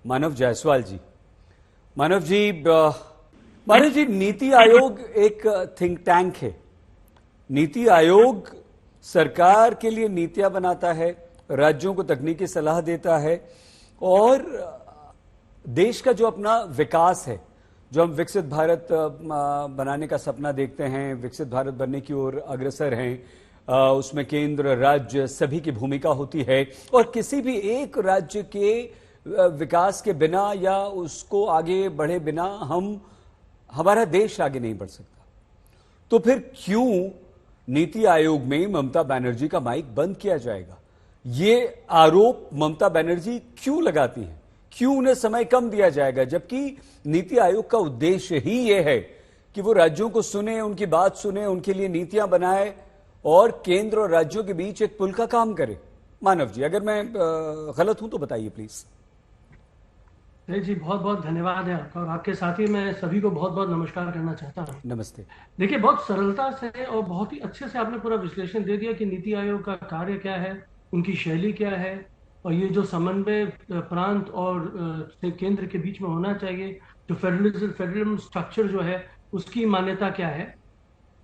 मानव जायसवाल जी। मानव जी, नीति आयोग एक think tank है। नीति आयोग सरकार के लिए नीतियां बनाता है, राज्यों को तकनीकी सलाह देता है और देश का जो अपना विकास है, जो हम विकसित भारत बनाने का सपना देखते हैं, विकसित भारत बनने की ओर अग्रसर हैं, उसमें केंद्र राज्य सभी की भूमिका होती है और किसी भी एक राज्य के विकास के बिना या उसको आगे बढ़े बिना हमारा देश आगे नहीं बढ़ सकता। तो फिर क्यों नीति आयोग में ममता बनर्जी का माइक बंद किया जाएगा? ये आरोप ममता बनर्जी क्यों लगाती हैं? क्यों उन्हें समय कम दिया जाएगा, जबकि नीति आयोग का उद्देश्य ही यह है कि वो राज्यों को सुने, उनकी बात सुने, उनके लिए नीतियां बनाए और केंद्र और राज्यों के बीच एक पुल का काम करे। मानव जी, अगर मैं गलत हूं तो बताइए प्लीज। जी, बहुत बहुत धन्यवाद है आपका और आपके साथ ही मैं सभी को बहुत बहुत नमस्कार करना चाहता हूँ। नमस्ते। देखिए, बहुत सरलता से और बहुत ही अच्छे से आपने पूरा विश्लेषण दे दिया कि नीति आयोग का कार्य क्या है, उनकी शैली क्या है और ये जो समन्वय प्रांत और केंद्र के बीच में होना चाहिए, जो फेडरलिज्म स्ट्रक्चर जो है उसकी मान्यता क्या है,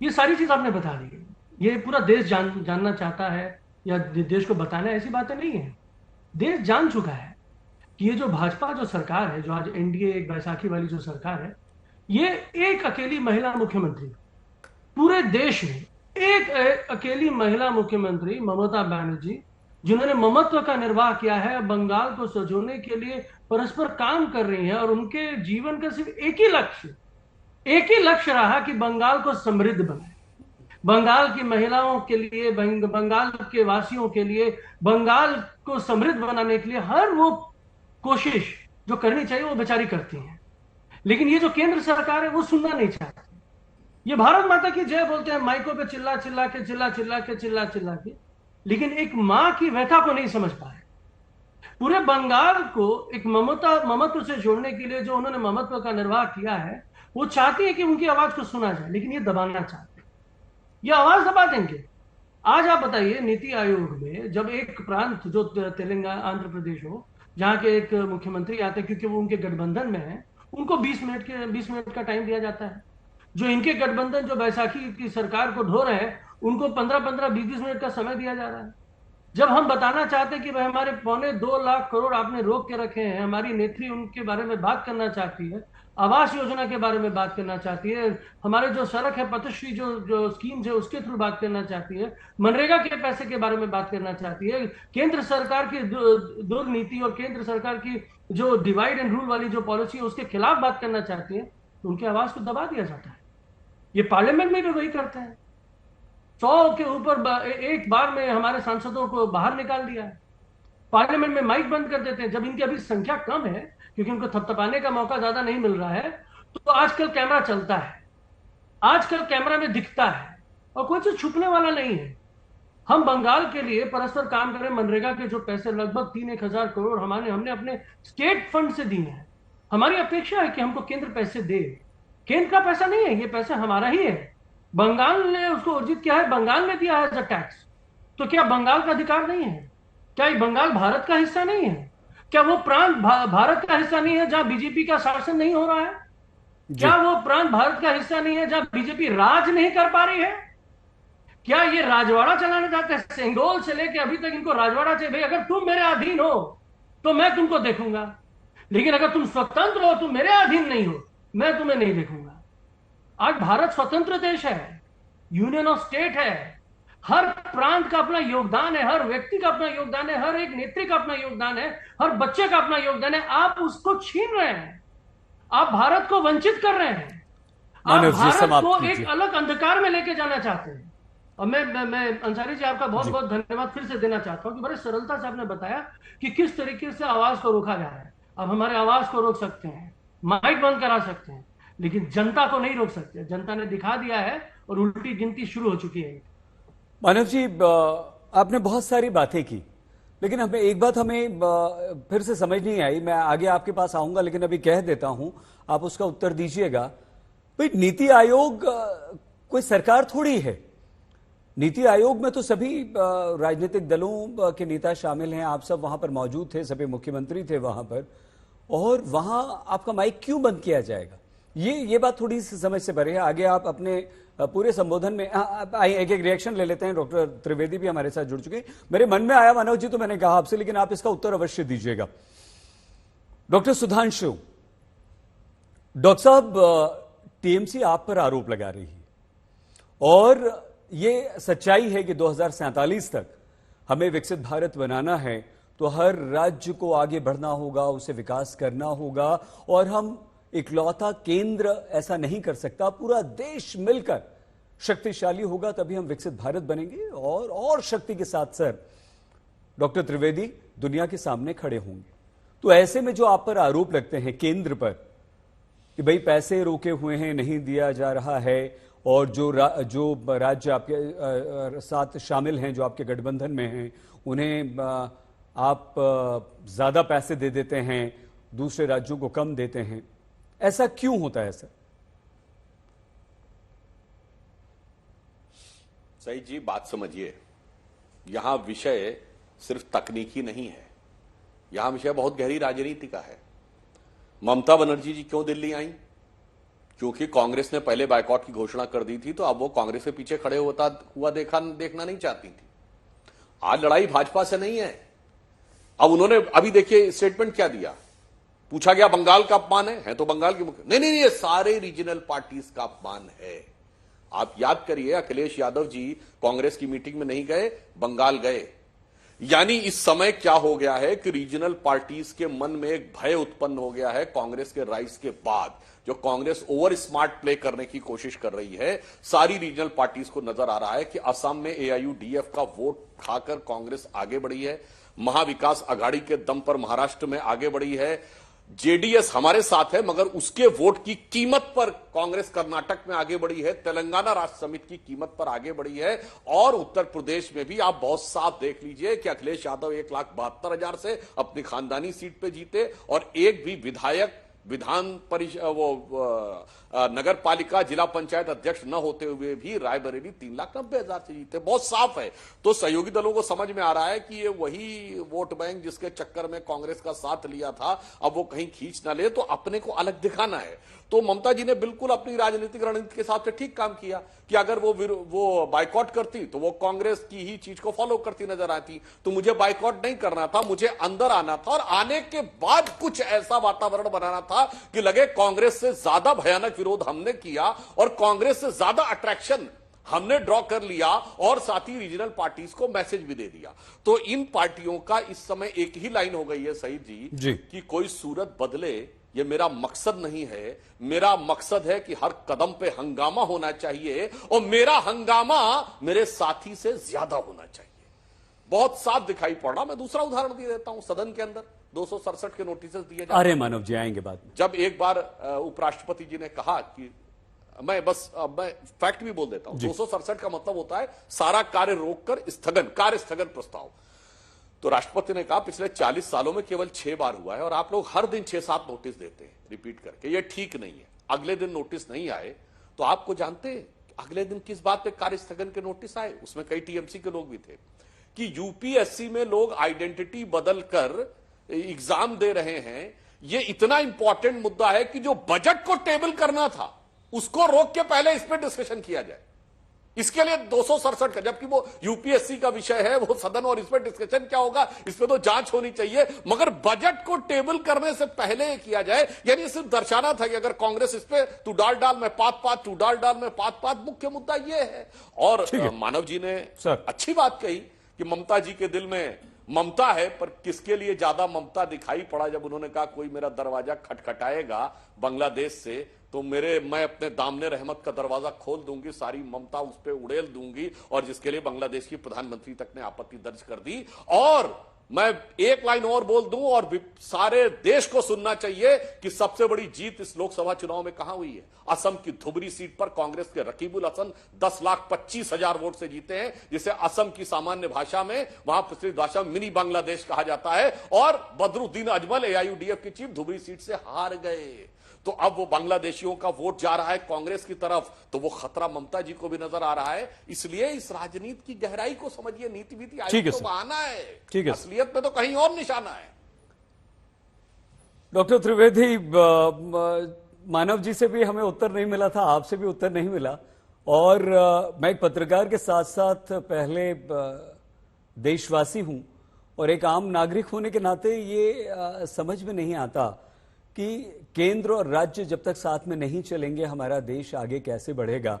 ये सारी चीज आपने बता दी। ये पूरा देश जानना चाहता है या देश को बताना है, ऐसी बातें नहीं है। देश जान चुका है कि ये जो भाजपा जो सरकार है, जो आज एनडीए एक बैसाखी वाली जो सरकार है, ये एक अकेली महिला मुख्यमंत्री, पूरे देश में एक अकेली महिला मुख्यमंत्री ममता बनर्जी, जिन्होंने ममत्व का निर्वाह किया है, बंगाल को सजोने के लिए परस्पर काम कर रही है और उनके जीवन का सिर्फ एक ही लक्ष्य रहा कि बंगाल को समृद्ध बनाए, बंगाल की महिलाओं के लिए, बंगाल के वासियों के लिए, बंगाल को समृद्ध बनाने के लिए हर वो कोशिश जो करनी चाहिए वो बेचारी करती हैं। लेकिन ये जो केंद्र सरकार है वो सुनना नहीं चाहती। ये भारत माता की जय बोलते हैं माइकों पे चिल्ला चिल्ला के, लेकिन एक मां की व्यथा को नहीं समझ पाए। पूरे बंगाल को एक ममत्व से जोड़ने के लिए जो उन्होंने ममत्व का निर्वाह किया है, वो चाहती है कि उनकी आवाज को सुना जाए, लेकिन ये दबाना चाहते हैं। ये आवाज दबा देंगे। आज आप बताइए, नीति आयोग में जब एक प्रांत जो तेलंगाना आंध्र प्रदेश हो, जहां के एक मुख्यमंत्री आते हैं, क्योंकि वो उनके गठबंधन में है, उनको 20 मिनट का टाइम दिया जाता है। जो इनके गठबंधन जो बैसाखी की सरकार को ढो रहे हैं, उनको 15-15, 20-20 मिनट का समय दिया जा रहा है। जब हम बताना चाहते हैं कि भाई हमारे 2.25 करोड़ आपने रोक के रखे हैं, हमारी नेत्री उनके बारे में बात करना चाहती है, आवास योजना के बारे में बात करना चाहती है, हमारे जो सड़क है पथश्री जो स्कीम है उसके थ्रू बात करना चाहती है, मनरेगा के पैसे के बारे में बात करना चाहती है, केंद्र सरकार की दुर्नीति और केंद्र सरकार की जो डिवाइड एंड रूल वाली जो पॉलिसी है उसके खिलाफ बात करना चाहती है, तो उनकी आवाज को दबा दिया जाता है। ये पार्लियामेंट में भी वही करते हैं। 100 के ऊपर एक बार में हमारे सांसदों को बाहर निकाल दिया है, पार्लियामेंट में माइक बंद कर देते हैं। जब इनकी अभी संख्या कम है, क्योंकि उनको थपथपाने का मौका ज्यादा नहीं मिल रहा है, तो आजकल कैमरा चलता है, आजकल कैमरा में दिखता है और कोई चीज छुपने वाला नहीं है। हम बंगाल के लिए परस्पर काम करें, मनरेगा के जो पैसे लगभग 3-1 हजार करोड़ हमने अपने स्टेट फंड से दिए हैं। हमारी अपेक्षा है कि हमको केंद्र पैसे दे। केंद्र का पैसा नहीं है, ये पैसा हमारा ही है। बंगाल ने उसको अर्जित किया है, बंगाल ने दिया है एज अ टैक्स। तो क्या बंगाल का अधिकार नहीं है? क्या ये बंगाल भारत का हिस्सा नहीं है? क्या वो प्रांत भारत का हिस्सा नहीं है जहां बीजेपी का शासन नहीं हो रहा है? क्या वो प्रांत भारत का हिस्सा नहीं है जहां बीजेपी राज नहीं कर पा रही है? क्या ये राजवाड़ा चलाने जाते हैं? सेंगोल से लेके अभी तक इनको राजवाड़ा चाहिए। भाई, अगर तुम मेरे अधीन हो तो मैं तुमको देखूंगा, लेकिन अगर तुम स्वतंत्र हो, तुम मेरे अधीन नहीं हो, मैं तुम्हें नहीं देखूंगा। आज भारत स्वतंत्र देश है, यूनियन ऑफ स्टेट है। हर प्रांत का अपना योगदान है, हर व्यक्ति का अपना योगदान है, हर एक नेत्री का अपना योगदान है, हर बच्चे का अपना योगदान है। आप उसको छीन रहे हैं, आप भारत को वंचित कर रहे हैं, आप भारत को एक अलग अंधकार में लेके जाना चाहते हैं। और मैं अंसारी जी आपका बहुत बहुत धन्यवाद फिर से देना चाहता हूं कि बड़े सरलता से आपने बताया कि किस तरीके से आवाज को रोका जा रहा है। अब हमारे आवाज को रोक सकते हैं, माइक बंद करा सकते हैं, लेकिन जनता को नहीं रोक सकते। जनता ने दिखा दिया है और उल्टी गिनती शुरू हो चुकी है। मानव जी, आपने बहुत सारी बातें की, लेकिन हमें एक बात फिर से समझ नहीं आई। मैं आगे आपके पास आऊंगा, लेकिन अभी कह देता हूं, आप उसका उत्तर दीजिएगा। भाई, नीति आयोग कोई सरकार थोड़ी है। नीति आयोग में तो सभी राजनीतिक दलों के नेता शामिल हैं, आप सब वहां पर मौजूद थे, सभी मुख्यमंत्री थे वहां पर, और वहां आपका माइक क्यों बंद किया जाएगा? ये बात थोड़ी सी समझ से परे है। आगे आप अपने पूरे संबोधन में एक एक रिएक्शन ले लेते हैं। डॉक्टर त्रिवेदी भी हमारे साथ जुड़ चुके हैं। मेरे मन में आया मनोज जी, तो मैंने कहा आपसे, लेकिन आप इसका उत्तर अवश्य दीजिएगा। डॉक्टर सुधांशु, डॉक्टर साहब, टीएमसी आप पर आरोप लगा रही है और ये सच्चाई है कि 2047 तक हमें विकसित भारत बनाना है तो हर राज्य को आगे बढ़ना होगा, उसे विकास करना होगा, और हम इकलौता केंद्र ऐसा नहीं कर सकता, पूरा देश मिलकर शक्तिशाली होगा तभी हम विकसित भारत बनेंगे। और शक्ति के साथ सर डॉक्टर त्रिवेदी दुनिया के सामने खड़े होंगे। तो ऐसे में जो आप पर आरोप लगते हैं केंद्र पर कि भाई पैसे रोके हुए हैं, नहीं दिया जा रहा है, और जो राज्य आपके साथ शामिल हैं, जो आपके गठबंधन में हैं, उन्हें आप ज्यादा पैसे दे देते हैं, दूसरे राज्यों को कम देते हैं, ऐसा क्यों होता है सर? सही जी, बात समझिए, यहां विषय सिर्फ तकनीकी नहीं है, यहां विषय बहुत गहरी राजनीति का है। ममता बनर्जी जी क्यों दिल्ली आई? क्योंकि कांग्रेस ने पहले बायकॉट की घोषणा कर दी थी, तो अब वो कांग्रेस के पीछे खड़े हुआ देखना नहीं चाहती थी। आज लड़ाई भाजपा से नहीं है। अब उन्होंने अभी देखिए स्टेटमेंट क्या दिया। पूछा गया बंगाल का अपमान है तो बंगाल की नहीं, ये सारे रीजनल पार्टीज का अपमान है। आप याद करिए, अखिलेश यादव जी कांग्रेस की मीटिंग में नहीं गए, बंगाल गए। यानी इस समय क्या हो गया है कि रीजनल पार्टीज के मन में एक भय उत्पन्न हो गया है कांग्रेस के राइज के बाद। जो कांग्रेस ओवर स्मार्ट प्ले करने की कोशिश कर रही है, सारी रीजनल पार्टीज को नजर आ रहा है कि असम में एआईयूडीएफ का वोट खाकर कांग्रेस आगे बढ़ी है, महाविकास अघाड़ी के दम पर महाराष्ट्र में आगे बढ़ी है, जेडीएस हमारे साथ है मगर उसके वोट की कीमत पर कांग्रेस कर्नाटक में आगे बढ़ी है, तेलंगाना राष्ट्र समिति की कीमत पर आगे बढ़ी है, और उत्तर प्रदेश में भी आप बहुत साफ देख लीजिए कि अखिलेश यादव 1,72,000 से अपनी खानदानी सीट पे जीते, और एक भी विधायक विधान परिषद नगर पालिका जिला पंचायत अध्यक्ष न होते हुए भी रायबरेली 3,90,000 से जीते। बहुत साफ है। तो सहयोगी दलों को समझ में आ रहा है कि ये वही वोट बैंक जिसके चक्कर में कांग्रेस का साथ लिया था, अब वो कहीं खींच ना ले, तो अपने को अलग दिखाना है। तो ममता जी ने बिल्कुल अपनी राजनीतिक रणनीति के हिसाब से ठीक काम किया कि अगर वो बाइकॉट करती तो वो कांग्रेस की ही चीज को फॉलो करती नजर आती। तो मुझे बाइकॉट नहीं करना था, मुझे अंदर आना था, और आने के बाद कुछ ऐसा वातावरण बनाना था कि लगे कांग्रेस से ज्यादा भयानक विरोध हमने किया और कांग्रेस से ज्यादा अट्रैक्शन हमने ड्रॉ कर लिया, और साथ ही रीजनल पार्टीज को मैसेज भी दे दिया। तो इन पार्टियों का इस समय एक ही लाइन हो गई है सईद जी कि कोई सूरत बदले, ये मेरा मकसद नहीं है। मेरा मकसद है कि हर कदम पे हंगामा होना चाहिए, और मेरा हंगामा मेरे साथी से ज्यादा होना चाहिए। बहुत साफ दिखाई पड़ रहा। मैं दूसरा उदाहरण दे देता हूं। सदन के अंदर 267 के नोटिस दिए जाते। अरे मानव जी आएंगे बाद में। जब एक बार उपराष्ट्रपति जी ने कहा कि मैं फैक्ट भी बोल देता हूं, 267 का मतलब होता है सारा कार्य रोककर कार्य स्थगन प्रस्ताव। तो राष्ट्रपति ने कहा पिछले 40 सालों में केवल 6 बार हुआ है, और आप लोग हर दिन 6-7 नोटिस देते हैं रिपीट करके, ये ठीक नहीं है। अगले दिन नोटिस नहीं आए तो आपको जानते हैं अगले दिन किस बात पे कार्य स्थगन के नोटिस आए? उसमें कई टीएमसी के लोग भी थे कि यूपीएससी में लोग आइडेंटिटी बदलकर एग्जाम दे रहे हैं। ये इतना इंपॉर्टेंट मुद्दा है कि जो बजट को टेबल करना था उसको रोक के पहले इस पर डिस्कशन किया जाए। इसके लिए 267 का, जबकि वो यूपीएससी का विषय है, वो सदन, और इस पर डिस्कशन क्या होगा, इस पर तो जांच होनी चाहिए, मगर बजट को टेबल करने से पहले किया जाए। यानी सिर्फ दर्शाना था कि अगर कांग्रेस इस पे तू डाल में पात, तू डाल में पात, मुख्य मुद्दा ये है। और मानव जी ने अच्छी बात कही कि ममता जी के दिल में ममता है, पर किसके लिए ज्यादा ममता दिखाई पड़ा जब उन्होंने कहा कोई मेरा दरवाजा खटखटाएगा बांग्लादेश से तो मैं अपने दामने रहमत का दरवाजा खोल दूंगी, सारी ममता उस पर उड़ेल दूंगी, और जिसके लिए बांग्लादेश की प्रधानमंत्री तक ने आपत्ति दर्ज कर दी। और मैं एक लाइन और बोल दूं, और सारे देश को सुनना चाहिए कि सबसे बड़ी जीत इस लोकसभा चुनाव में कहां हुई है। असम की धुबरी सीट पर कांग्रेस के रकीबुल हसन 10,25,000 वोट से जीते हैं, जिसे असम की सामान्य भाषा में, वहां प्रचलित भाषा में मिनी बांग्लादेश कहा जाता है। और बदरुद्दीन अजमल एआईयूडीएफ की चीफ धुबरी सीट से हार गए। तो अब वो बांग्लादेशियों का वोट जा रहा है कांग्रेस की तरफ, तो वो खतरा ममता जी को भी नजर आ रहा है। इसलिए इस राजनीति की गहराई को समझिए। नीति वीति आयोग तो बहाना है, असलियत में तो कहीं और निशाना है। डॉक्टर त्रिवेदी, मानव जी से भी हमें उत्तर नहीं मिला था, आपसे भी उत्तर नहीं मिला, और मैं एक पत्रकार के साथ साथ पहले देशवासी हूं और एक आम नागरिक होने के नाते ये समझ में नहीं आता कि केंद्र और राज्य जब तक साथ में नहीं चलेंगे हमारा देश आगे कैसे बढ़ेगा।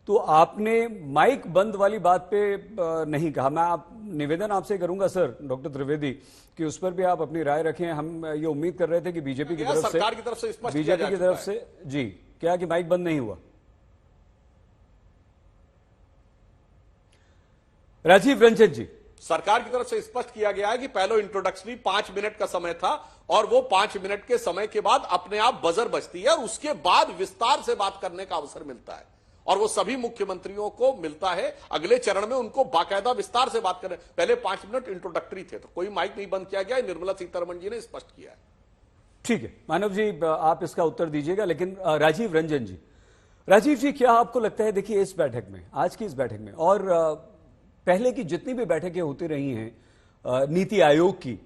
तो आपने माइक बंद वाली बात पे नहीं कहा। मैं निवेदन आपसे करूंगा सर, डॉक्टर त्रिवेदी, कि उस पर भी आप अपनी राय रखें। हम ये उम्मीद कर रहे थे कि बीजेपी की तरफ से, सरकार की तरफ से स्पष्ट किया बीजेपी जा की चुका तरफ है। से जी, क्या कि माइक बंद नहीं हुआ? राजीव रंजन जी, सरकार की तरफ से स्पष्ट किया गया है कि पहले इंट्रोडक्शनरी 5 मिनट का समय था और वो 5 मिनट के समय के बाद अपने आप बजर बजती है और उसके बाद विस्तार से बात करने का अवसर मिलता है और वो सभी मुख्यमंत्रियों को मिलता है। अगले चरण में उनको बाकायदा विस्तार से बात करने, पहले 5 मिनट इंट्रोडक्टरी थे, तो कोई माइक नहीं बंद किया गया। निर्मला सीतारमण जी ने स्पष्ट किया है। ठीक है मानव जी, आप इसका उत्तर दीजिएगा, लेकिन राजीव रंजन जी, राजीव जी, क्या आपको लगता है, देखिए इस बैठक में, आज की इस बैठक में और पहले की जितनी भी बैठकें होती रही हैं नीति आयोग की,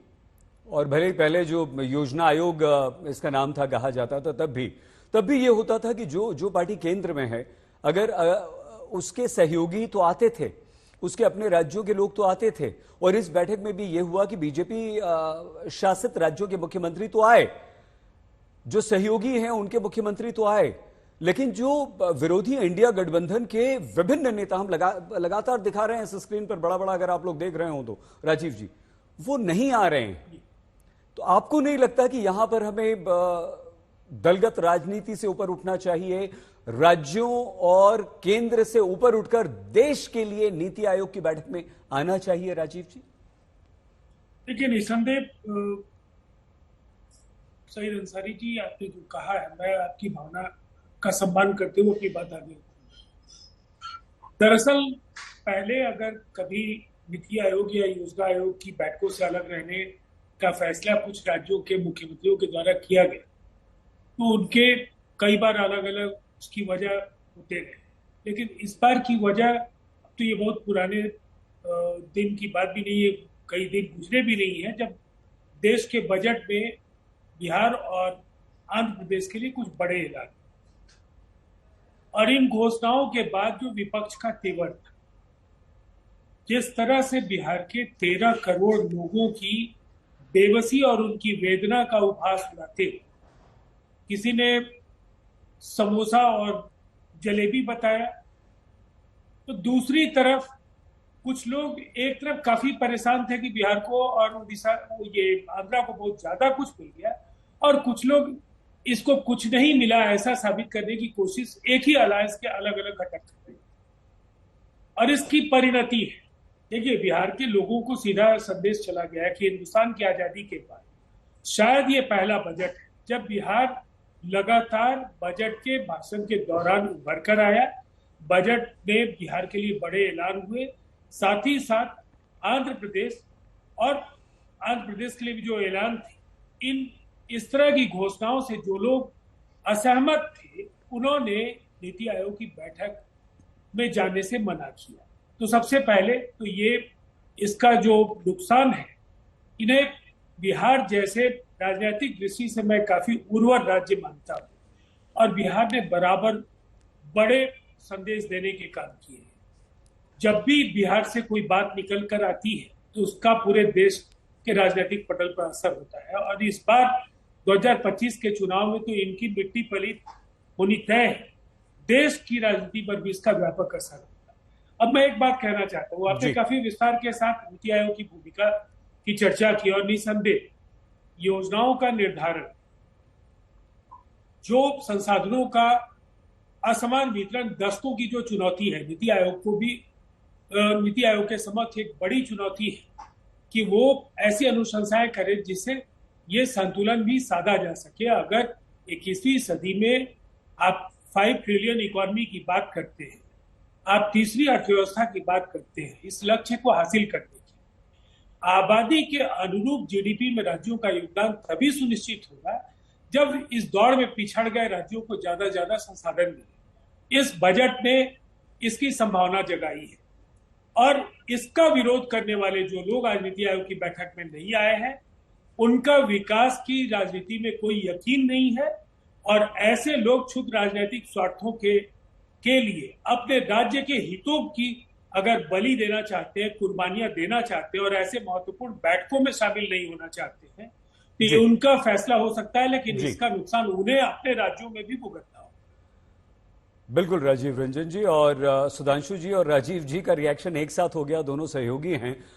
और भले ही पहले जो योजना आयोग इसका नाम था कहा जाता था, तब भी ये होता था कि जो पार्टी केंद्र में है, अगर उसके सहयोगी तो आते थे, उसके अपने राज्यों के लोग तो आते थे, और इस बैठक में भी ये हुआ कि बीजेपी शासित राज्यों के मुख्यमंत्री तो आए, जो सहयोगी हैं उनके मुख्यमंत्री तो आए, लेकिन जो विरोधी इंडिया गठबंधन के विभिन्न नेता हम लगातार दिखा रहे हैं इस स्क्रीन पर बड़ा बड़ा, अगर आप लोग देख रहे हो तो राजीव जी, वो नहीं आ रहे हैं। तो आपको नहीं लगता कि यहां पर हमें दलगत राजनीति से ऊपर उठना चाहिए, राज्यों और केंद्र से ऊपर उठकर देश के लिए नीति आयोग की बैठक में आना चाहिए? राजीव जी, देखिए, निसंदेह सईद अंसारी जी, आपने जो कहा है, मैं आपकी भावना का सम्मान करते हुए अपनी बात आगे रखूंगा। दरअसल पहले अगर कभी नीति आयोग या योजना आयोग की बैठकों से अलग रहने का फैसला कुछ राज्यों के मुख्यमंत्रियों के द्वारा किया गया, तो उनके कई बार अलग अलग उसकी वजह होते रहे, लेकिन इस बार की वजह, तो ये बहुत पुराने दिन की बात भी नहीं है, कई दिन गुजरे भी नहीं है जब देश के बजट में बिहार और आंध्र प्रदेश के लिए कुछ बड़े ऐलान, और इन घोषणाओं के बाद जो विपक्ष का तेवर था, जिस तरह से बिहार के 13 करोड़ लोगों की बेबसी और उनकी वेदना का उपहास उड़ाते हुए किसी ने समोसा और जलेबी बताया, तो दूसरी तरफ कुछ लोग एक तरफ काफी परेशान थे कि बिहार को और उड़ीसा, ये आंध्रा को बहुत ज्यादा कुछ मिल गया, और कुछ लोग इसको कुछ नहीं मिला ऐसा साबित करने की कोशिश एक ही अलायंस के अलग अलग घटक कर रहे हैं। और इसकी परिणति है, देखिए, बिहार के लोगों को सीधा संदेश चला गया है कि हिंदुस्तान की आजादी के बाद शायद ये पहला बजट है जब बिहार लगातार बजट के भाषण के दौरान उभर कर आया। बजट में बिहार के लिए बड़े ऐलान हुए, साथ ही साथ आंध्र प्रदेश के लिए भी जो ऐलान थे, इस तरह की घोषणाओं से जो लोग असहमत थे, उन्होंने नीति आयोग की बैठक में जाने से मना किया। तो सबसे पहले तो ये इसका जो नुकसान है, इन्हें बिहार जैसे राजनीतिक दृष्टि से मैं काफी उर्वर राज्य मानता हूँ, और बिहार ने बराबर बड़े संदेश देने के काम किए हैं। जब भी बिहार से कोई बात निकल कर आती है तो उसका पूरे देश के राजनीतिक पटल पर असर होता है, और इस बार 2025 के चुनाव में तो इनकी मिट्टी पलीत होनी तय है। देश की राजनीति पर भी इसका व्यापक असर होता है। अब मैं एक बात कहना चाहता हूँ, आपने काफी विस्तार के साथ नीति आयोग की भूमिका की चर्चा की, और निसंदेह योजनाओं का निर्धारण, जो संसाधनों का असमान वितरण, दस्तों की जो चुनौती है, नीति आयोग के समक्ष एक बड़ी चुनौती है कि वो ऐसी अनुशंसाएं करे जिससे ये संतुलन भी साधा जा सके। अगर 21वीं सदी में आप 5 ट्रिलियन इकोनॉमी की बात करते हैं, आप तीसरी अर्थव्यवस्था की बात करते हैं, इस लक्ष्य को हासिल करने की आबादी के अनुरूप जीडीपी में राज्यों का योगदान तभी सुनिश्चित होगा जब इस दौड़ में पिछड़ गए राज्यों को ज्यादा संसाधन मिले। इस बजट ने इसकी संभावना जगाई है, और इसका विरोध करने वाले जो लोग आज नीति आयोग की बैठक में नहीं आए हैं, उनका विकास की राजनीति में कोई यकीन नहीं है और ऐसे लोग क्षुद्र राजनीतिक स्वार्थों के लिए अपने राज्य के हितों की अगर बलि देना चाहते हैं, कुर्बानियां देना चाहते हैं और ऐसे महत्वपूर्ण बैठकों में शामिल नहीं होना चाहते हैं, तो ये उनका फैसला हो सकता है, लेकिन इसका नुकसान उन्हें अपने राज्यों में भी भुगतना हो। बिल्कुल राजीव रंजन जी, और सुधांशु जी और राजीव जी का रिएक्शन एक साथ हो गया, दोनों सहयोगी हैं।